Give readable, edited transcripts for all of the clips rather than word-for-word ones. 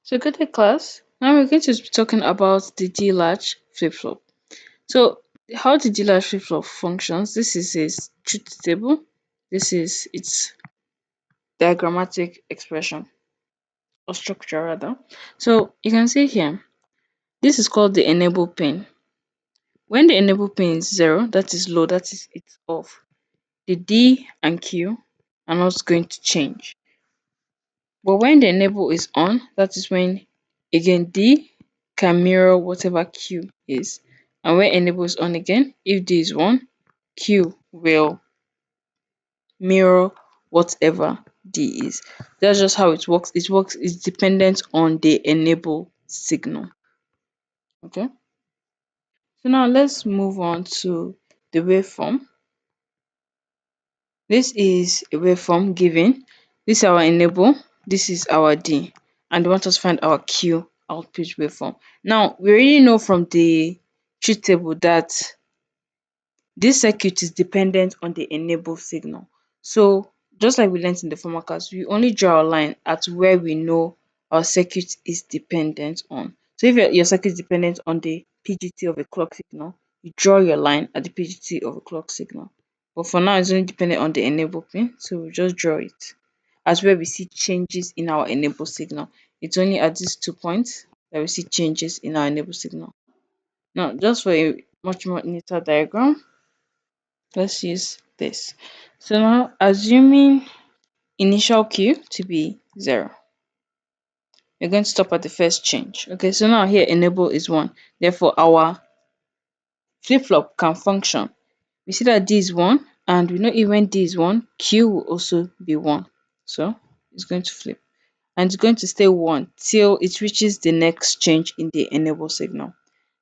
So good day, class. Now we're going to be talking about the D latch flip flop. So how the D latch flip flop functions. This is a truth table. This is its diagrammatic expression or structure rather. So you can see here. This is called the enable pin. When the enable pin is zero, that is low, that is it's off. The D and Q are not going to change. But when the enable is on, that is when again D can mirror whatever Q is. And when enable is on again, if D is 1, Q will mirror whatever D is. That's just how it works. It's dependent on the enable signal. Okay. So now let's move on to the waveform. This is a waveform given. This is our enable, this is our D, and they want us to find our Q output waveform. Now, we already know from the truth table that this circuit is dependent on the enable signal. So, just like we learned in the former class, we only draw a line at where we know our circuit is dependent on. So, if your circuit is dependent on the PGT of a clock signal, you draw your line at the PGT of a clock signal. But for now, it's only dependent on the enable pin, so we just draw it as where we see changes in our enable signal. It's only at these 2 points that we see changes in our enable signal. Now, just for a much more neater diagram, let's use this. So now, assuming initial Q to be 0, we're going to stop at the first change. Okay, so now here enable is 1. Therefore, our flip-flop can function. We see that D is 1, and we know even when D is 1, Q will also be 1. So it's going to flip. And it's going to stay 1 till it reaches the next change in the enable signal.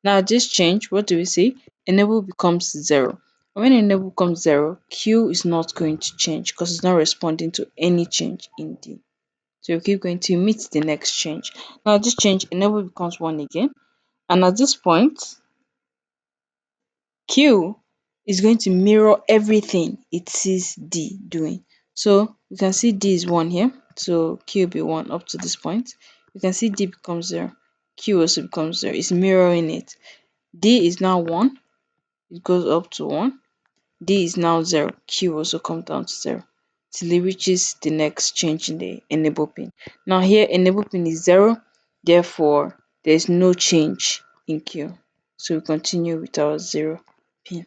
Now this change, what do we see? Enable becomes 0. When enable becomes 0, Q is not going to change because it's not responding to any change in D. So we keep going to meet the next change. Now this change, enable becomes 1 again. And at this point, Q is going to mirror everything it sees D doing. So you can see D is 1 here. So Q will be 1 up to this point. You can see D becomes 0. Q also becomes 0. It's mirroring it. D is now 1. It goes up to 1. D is now 0. Q also comes down to 0 till it reaches the next change in the enable pin. Now here enable pin is 0. Therefore, there is no change in Q. So we continue with our 0 pin.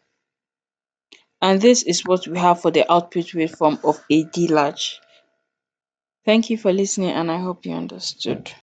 And this is what we have for the output waveform of a D latch. Thank you for listening and I hope you understood.